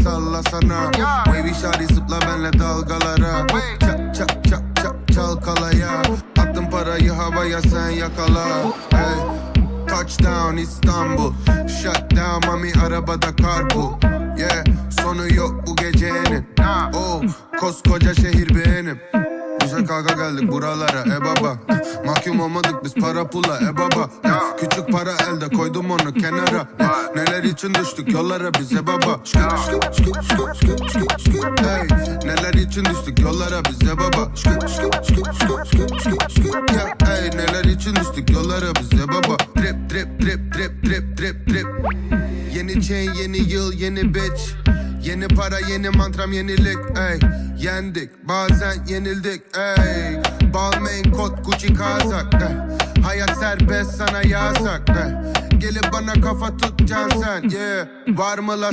sallasana. Baby shawty zıpla benle dalgalara. Çak çak çak çak çalkalaya. Attım parayı havaya sen yakala. Hey. Touchdown İstanbul. Shutdown mami arabada carpool. Yeah, sonu yok bu gecenin. Oh, koskoca şehir benim. Güzel kavga geldik buralara baba. Mahkum olmadık biz para pula baba. Küçük para elde koydum onu kenara. Neler için düştük yollara bize baba. Hey, neler için düştük yollara bize baba. Hey, neler için düştük yollara bize baba. Trip trip trip trip trip trip trip. Yeni chain yeni yıl yeni bitch. Yeni para yeni mantram yenilik ey. Yendik bazen yenildik ey. Balmain kot Gucci kazak ey. Hayat serbest sana yasak ey. Gelip bana kafa tutacaksın sen yeah. Var mı la